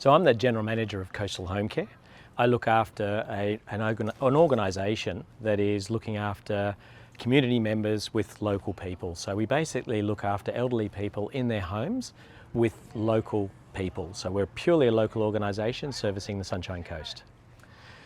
So I'm the General Manager of Coastal Home Care. I look after an organisation that is looking after community members with local people. So we basically look after elderly people in their homes with local people. So we're purely a local organisation servicing the Sunshine Coast.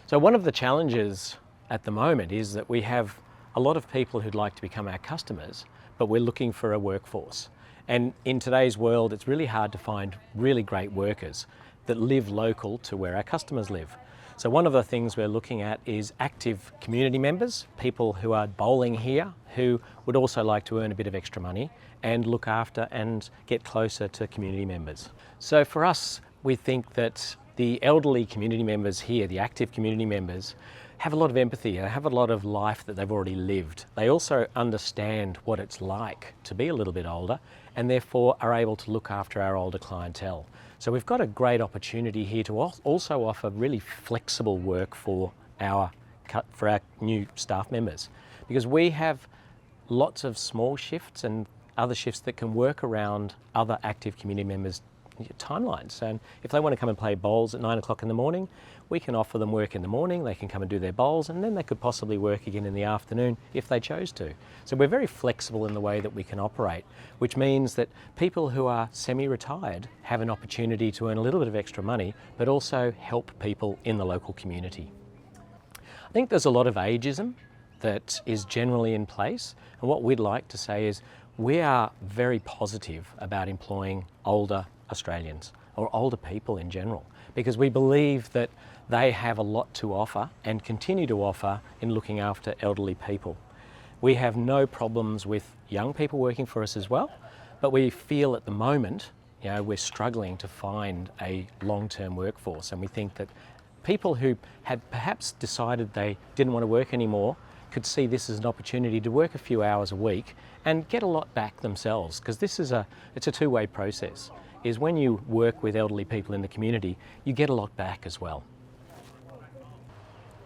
So one of the challenges at the moment is that we have a lot of people who'd like to become our customers, but we're looking for a workforce. And in today's world, it's really hard to find really great workers that live local to where our customers live. So one of the things we're looking at is active community members, people who are bowling here, who would also like to earn a bit of extra money and look after and get closer to community members. So for us, we think that the elderly community members here, the active community members, have a lot of empathy, they have a lot of life that they've already lived. They also understand what it's like to be a little bit older and therefore are able to look after our older clientele. So we've got a great opportunity here to also offer really flexible work for our new staff members, because we have lots of small shifts and other shifts that can work around other active community members' timelines. And if they want to come and play bowls at 9 o'clock in the morning, we can offer them work in the morning, they can come and do their bowls, and then they could possibly work again in the afternoon if they chose to. So we're very flexible in the way that we can operate, which means that people who are semi-retired have an opportunity to earn a little bit of extra money, but also help people in the local community. I think there's a lot of ageism that is generally in place, and what we'd like to say is we are very positive about employing older Australians or older people in general, because we believe that they have a lot to offer and continue to offer in looking after elderly people. We have no problems with young people working for us as well, but we feel at the moment, we're struggling to find a long-term workforce, and we think that people who had perhaps decided they didn't want to work anymore could see this as an opportunity to work a few hours a week and get a lot back themselves, because it's a two-way process. Is when you work with elderly people in the community, you get a lot back as well.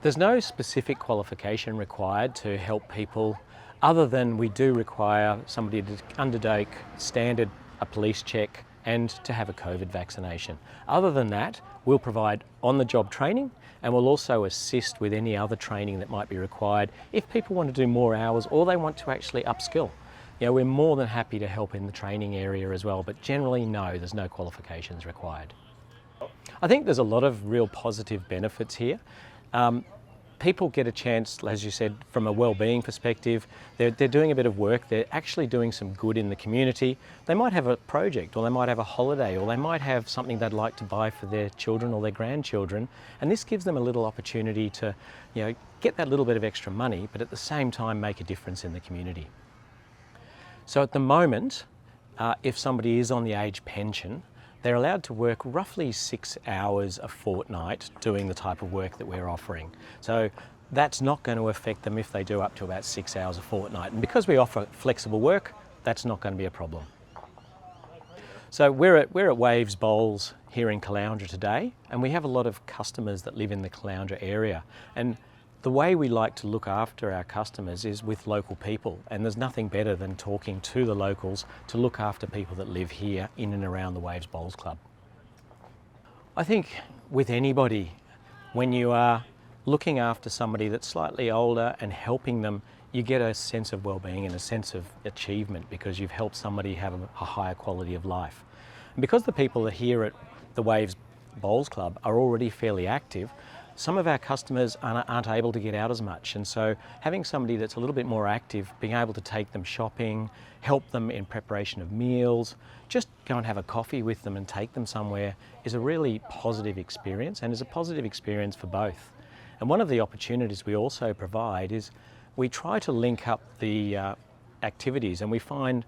There's no specific qualification required to help people, other than we do require somebody to undertake a police check and to have a COVID vaccination. Other than that, we'll provide on-the-job training, and we'll also assist with any other training that might be required if people want to do more hours or they want to actually upskill. We're more than happy to help in the training area as well, but generally no, there's no qualifications required. I think there's a lot of real positive benefits here. People get a chance, as you said, from a well-being perspective. They're doing a bit of work, they're actually doing some good in the community. They might have a project, or they might have a holiday, or they might have something they'd like to buy for their children or their grandchildren, and this gives them a little opportunity to get that little bit of extra money, but at the same time make a difference in the community. So at the moment, if somebody is on the age pension, they're allowed to work roughly 6 hours a fortnight doing the type of work that we're offering. So that's not going to affect them if they do up to about 6 hours a fortnight. And because we offer flexible work, that's not going to be a problem. So we're at Waves Bowls here in Caloundra today, and we have a lot of customers that live in the Caloundra area. And the way we like to look after our customers is with local people, and there's nothing better than talking to the locals to look after people that live here in and around the Waves Bowls Club. I think with anybody, when you are looking after somebody that's slightly older and helping them, you get a sense of well-being and a sense of achievement because you've helped somebody have a higher quality of life. And because the people that are here at the Waves Bowls Club are already fairly active, some of our customers aren't able to get out as much, and so having somebody that's a little bit more active, being able to take them shopping, help them in preparation of meals, just go and have a coffee with them and take them somewhere is a really positive experience, and is a positive experience for both. And one of the opportunities we also provide is we try to link up the activities, and we find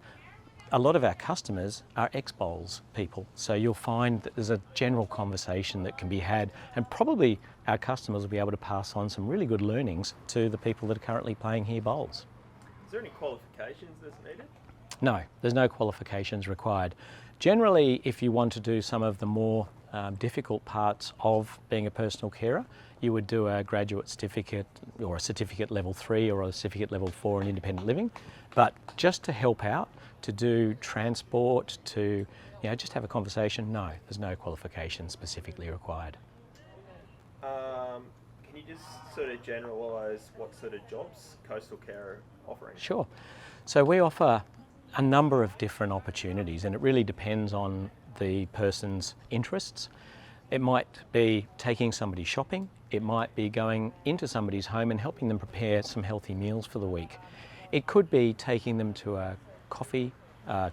a lot of our customers are ex-bowls people, so you'll find that there's a general conversation that can be had, and probably our customers will be able to pass on some really good learnings to the people that are currently playing here bowls. Is there any qualifications that's needed? No, there's no qualifications required. Generally, if you want to do some of the more difficult parts of being a personal carer, you would do a graduate certificate or a certificate level 3 or a certificate level 4 in independent living. But just to help out, to do transport, to just have a conversation. No, there's no qualification specifically required. Can you just sort of generalise what sort of jobs Coastal Care are offering? Sure. So we offer a number of different opportunities, and it really depends on the person's interests. It might be taking somebody shopping, it might be going into somebody's home and helping them prepare some healthy meals for the week. It could be taking them to a coffee,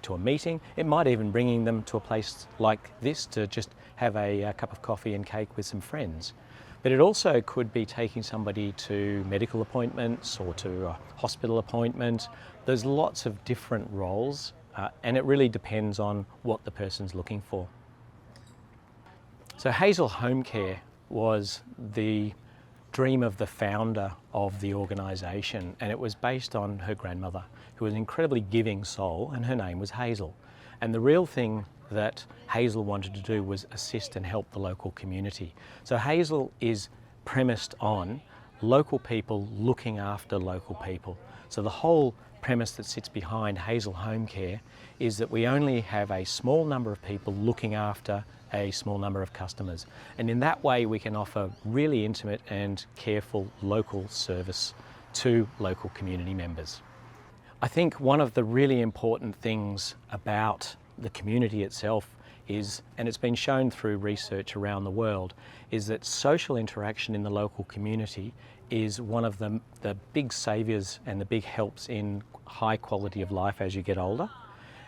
to a meeting. It might even bringing them to a place like this to just have a cup of coffee and cake with some friends. But it also could be taking somebody to medical appointments or to a hospital appointment. There's lots of different roles, and it really depends on what the person's looking for. So Hazel Home Care was the dream of the founder of the organisation, and it was based on her grandmother, who was an incredibly giving soul, and her name was Hazel. And the real thing that Hazel wanted to do was assist and help the local community. So Hazel is premised on local people looking after local people. So the whole premise that sits behind Hazel Home Care is that we only have a small number of people looking after a small number of customers. And in that way we can offer really intimate and careful local service to local community members. I think one of the really important things about the community itself is, and it's been shown through research around the world, is that social interaction in the local community is one of the big saviours and the big helps in high quality of life as you get older.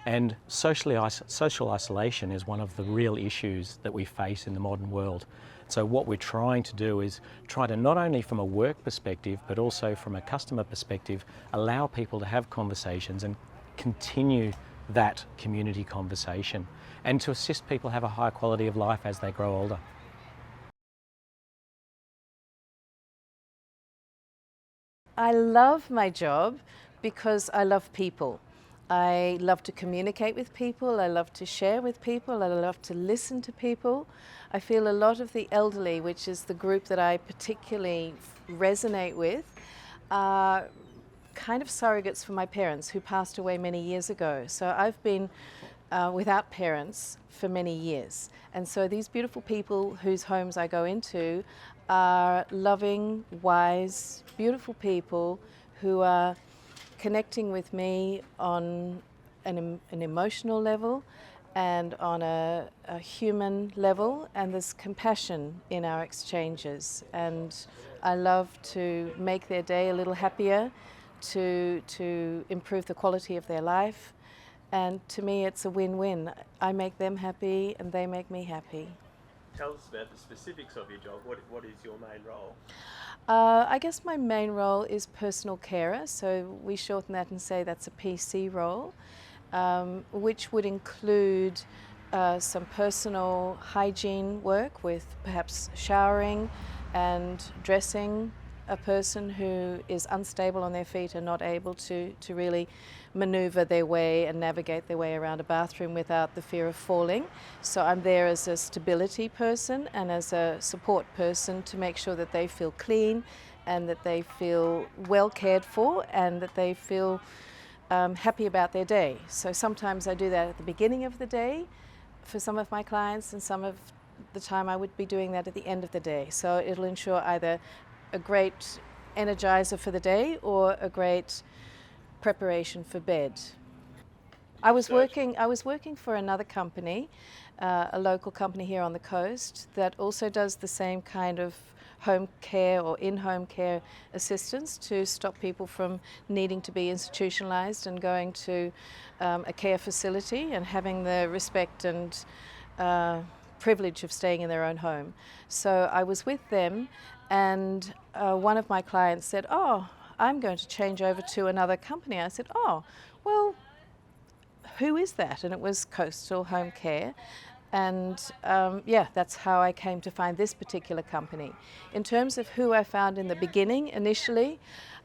And social isolation is one of the real issues that we face in the modern world. So what we're trying to do is try to, not only from a work perspective but also from a customer perspective, allow people to have conversations and continue that community conversation, and to assist people have a high quality of life as they grow older. I love my job because I love people. I love to communicate with people, I love to share with people, I love to listen to people. I feel a lot of the elderly, which is the group that I particularly resonate with, are kind of surrogates for my parents who passed away many years ago. So I've been without parents for many years. And so these beautiful people whose homes I go into are loving, wise, beautiful people who are connecting with me on an emotional level and on a human level, and there's compassion in our exchanges. And I love to make their day a little happier, to improve the quality of their life, and to me it's a win-win. I make them happy and they make me happy. Tell us about the specifics of your job. What is your main role? I guess my main role is personal carer, so we shorten that and say that's a PC role, which would include some personal hygiene work with perhaps showering and dressing a person who is unstable on their feet and not able to really maneuver their way and navigate their way around a bathroom without the fear of falling. So I'm there as a stability person and as a support person to make sure that they feel clean and that they feel well cared for and that they feel happy about their day. So sometimes I do that at the beginning of the day for some of my clients, and some of the time I would be doing that at the end of the day. So it'll ensure either a great energizer for the day or a great preparation for bed. I was working for another company, a local company here on the coast that also does the same kind of home care or in-home care assistance to stop people from needing to be institutionalized and going to a care facility and having the respect and privilege of staying in their own home. So I was with them, and one of my clients said, "Oh, I'm going to change over to another company." I said, "Oh, well, who is that?" And it was Coastal Home Care. And yeah, that's how I came to find this particular company. In terms of who I found in the beginning, initially,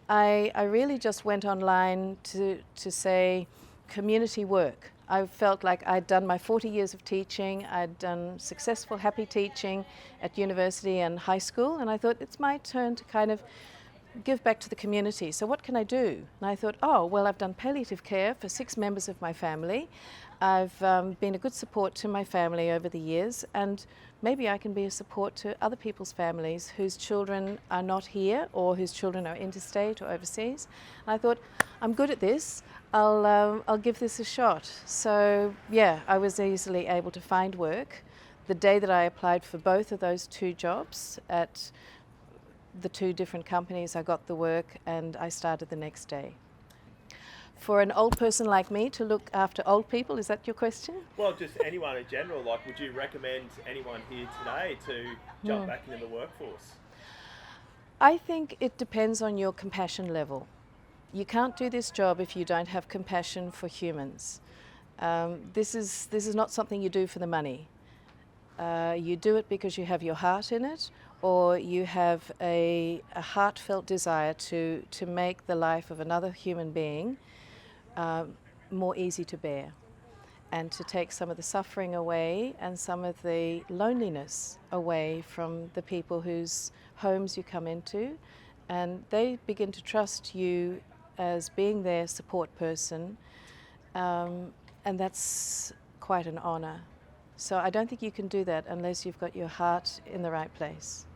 I really just went online to say community work. I felt like I'd done my 40 years of teaching, I'd done successful, happy teaching at university and high school, and I thought it's my turn to kind of give back to the community. So what can I do? And I thought, oh, well, I've done palliative care for 6 members of my family. I've been a good support to my family over the years, and maybe I can be a support to other people's families whose children are not here or whose children are interstate or overseas. And I thought, I'm good at this. I'll give this a shot. So yeah, I was easily able to find work. The day that I applied for both of those 2 jobs at the 2 different companies, I got the work and I started the next day. For an old person like me to look after old people, is that your question? Well, just anyone in general, like would you recommend anyone here today to jump back into the workforce? I think it depends on your compassion level. You can't do this job if you don't have compassion for humans. This is not something you do for the money. You do it because you have your heart in it, or you have a heartfelt desire to make the life of another human being more easy to bear, and to take some of the suffering away and some of the loneliness away from the people whose homes you come into, and they begin to trust you as being their support person, and that's quite an honour. So I don't think you can do that unless you've got your heart in the right place.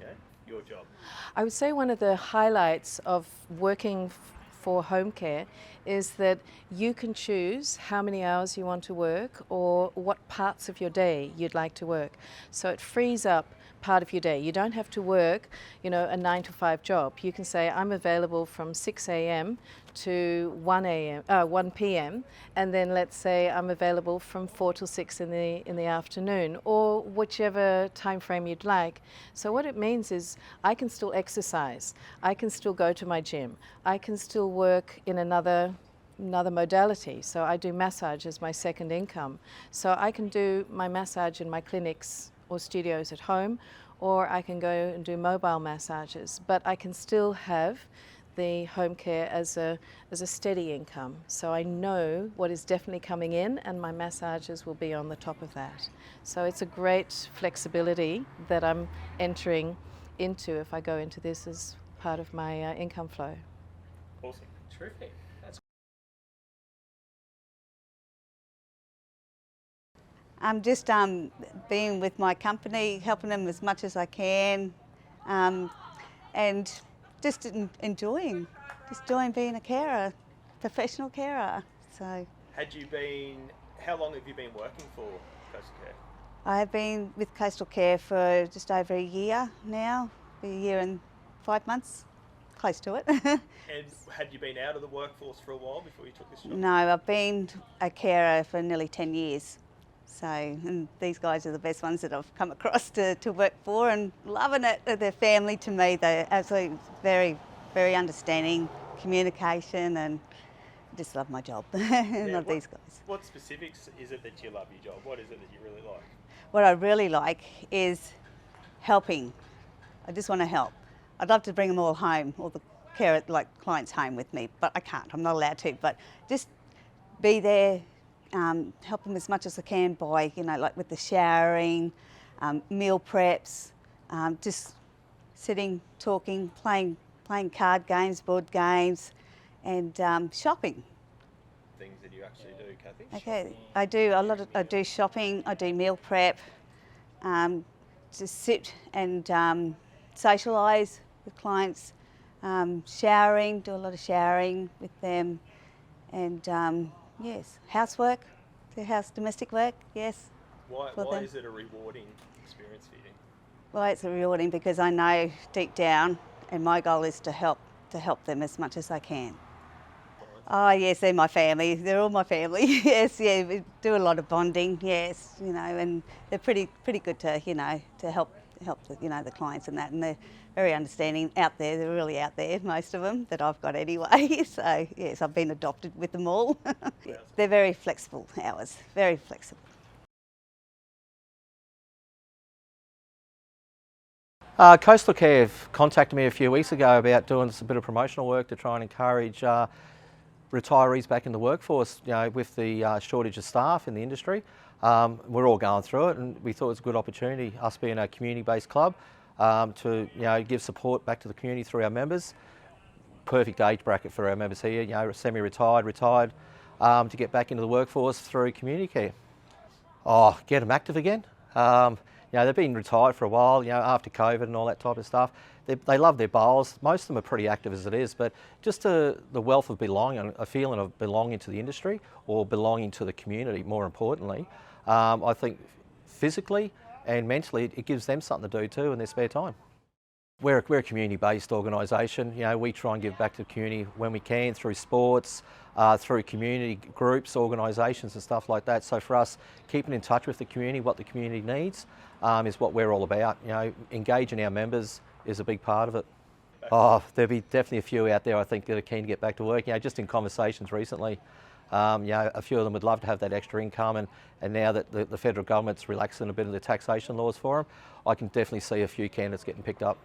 Okay, your job. I would say one of the highlights of working for home care is that you can choose how many hours you want to work or what parts of your day you'd like to work. So it frees up part of your day. You don't have to work, a 9-to-5 job. You can say, I'm available from 6 a.m. to 1 p.m. and then let's say I'm available from 4 till 6 in the afternoon, or whichever time frame you'd like. So what it means is I can still exercise, I can still go to my gym, I can still work in another modality. So I do massage as my second income. So I can do my massage in my clinics or studios at home, or I can go and do mobile massages, but I can still have the home care as a steady income. So I know what is definitely coming in, and my massages will be on the top of that. So it's a great flexibility that I'm entering into if I go into this as part of my income flow. Awesome. Terrific. That's I'm just being with my company, helping them as much as I can, and just enjoying being a carer, professional carer. So how long have you been working for Coastal Care? I have been with Coastal Care for just over a year now, a year and 5 months, close to it. And had you been out of the workforce for a while before you took this job? No, I've been a carer for nearly 10 years. So, and these guys are the best ones that I've come across to work for, and loving it. They're family to me. They're absolutely very, very understanding, communication, and just love my job. Love these guys. What specifics is it that you love your job? What is it that you really like? What I really like is helping. I just want to help. I'd love to bring them all home, all the clients home with me, but I can't. I'm not allowed to. But just be there. Help them as much as I can by, like with the showering, meal preps, just sitting, talking, playing card games, board games, and shopping. Things that you actually do, Kathy? Okay, I do shopping, I do meal prep, just sit and socialise with clients, showering, do a lot of showering with them, and yes, housework, domestic work, yes. Why is it a rewarding experience for you? Well, it's rewarding because I know deep down, and my goal is to help them as much as I can. Oh yes, they're my family. They're all my family. Yes, yeah, we do a lot of bonding. Yes, and they're pretty good to to help the clients and that, and they're very understanding out there. They're really out there, most of them that I've got anyway. So yes, I've been adopted with them all. They're very flexible hours, very flexible. Coastal Care have contacted me a few weeks ago about doing a bit of promotional work to try and encourage retirees back in the workforce, with the shortage of staff in the industry. We're all going through it, and we thought it was a good opportunity, us being a community-based club, to give support back to the community through our members. Perfect age bracket for our members here, semi-retired, retired, to get back into the workforce through community care. Oh, get them active again. They've been retired for a while, after COVID and all that type of stuff. They love their bowls. Most of them are pretty active as it is, but just the wealth of belonging, a feeling of belonging to the industry or belonging to the community, more importantly, I think physically and mentally it gives them something to do too in their spare time. We're a community-based organisation. We try and give back to the community when we can through sports, through community groups, organisations and stuff like that. So for us, keeping in touch with the community, what the community needs, is what we're all about. Engaging our members is a big part of it. Oh, there'll be definitely a few out there I think that are keen to get back to work. Just in conversations recently, a few of them would love to have that extra income, and now that the federal government's relaxing a bit of the taxation laws for them, I can definitely see a few candidates getting picked up.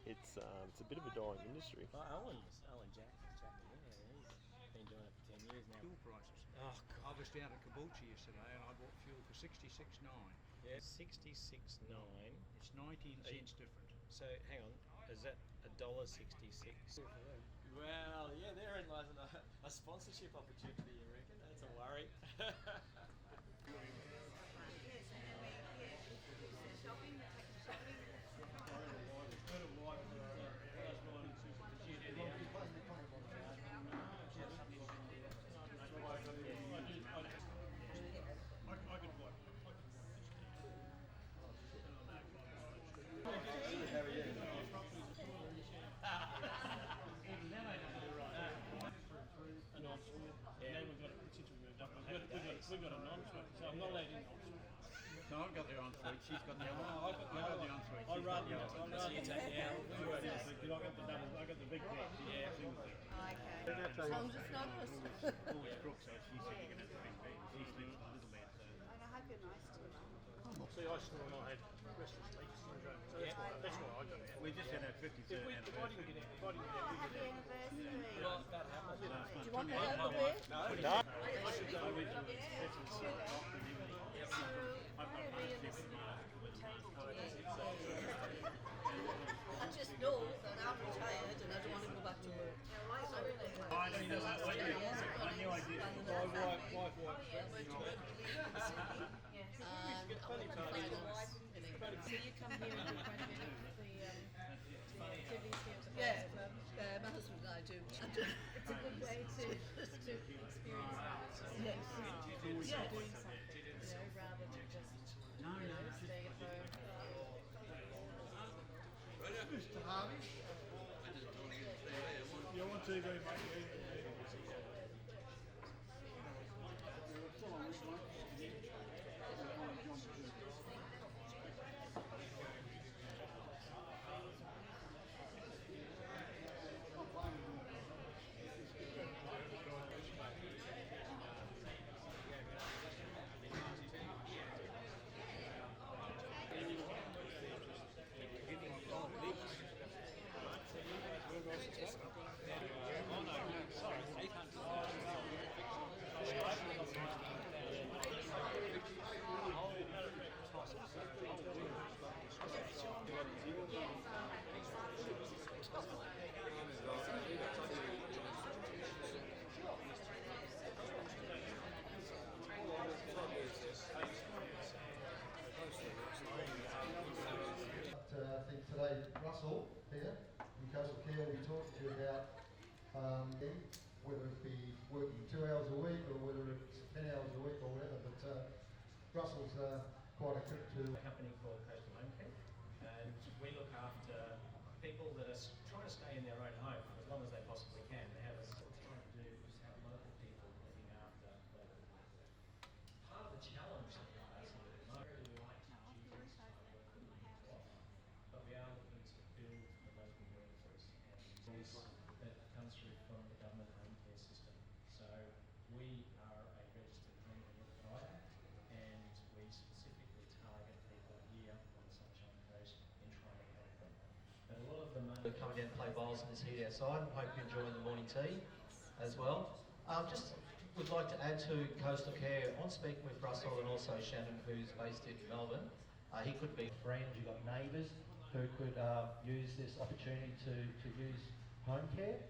It's a bit of a dying industry. Alan Jack is chatting in there. He's been doing it for 10 years now. Fuel prices. Oh, I was down at Caboolture yesterday and I bought fuel for 66.9. yeah, 66.9. It's 19 cents different. So hang on, is that $1.66? Well, yeah, therein lies a sponsorship opportunity. You reckon? That's a worry. We've got a non-smoker, so I'm not allowed in. No, I've got the on-suite. She's got the on-suite. I've got the on-suite. I'd rather not. I got the big bag. Yeah, single thing. Okay. Tom's just not us. Always crook, so she's said you can have the big bag. She sleeps in the little bed, so. And I hope you're nice to him. See, I still not had restless leg syndrome, so that's why I got it. We just had our 53rd If I anniversary. didn't get out, we Happy anniversary. Well, that happened. Do you want that over there? No. I just know that I'm retired and I don't want to go back to work. I knew I did. So you come here and do quite a bit of the activities here at the Yeah, Club. my husband and I do. It's a good way to experience that. Yes. Doing something, rather than just staying at home. Mr. Harvey? You're on TV, mate. I think today, Russell here in Coastal Care will be talking to you about whether it be working 2 hours a week or whether it's 10 hours a week or whatever. But Russell's quite equipped to. A company called Coastal Home Care, and we look after people that are trying to stay in their own home as long as they possibly can. They have us trying to do is have local people looking after local people. Part of the challenge that we're facing at the moment, we like to choose but we are looking to build the local workforce and that comes through from the government home care system. So we are a registered home care provider, and we specifically target people here on the Sunshine Coast in trying to help them. But a lot of the money We're coming down to play bowls in this heat outside. Hope you're enjoying the morning tea as well. Just We'd like to add to Coastal Care on speaking with Russell and also Shannon, who's based in Melbourne. He could be friends, you've got neighbours who could use this opportunity to use home care.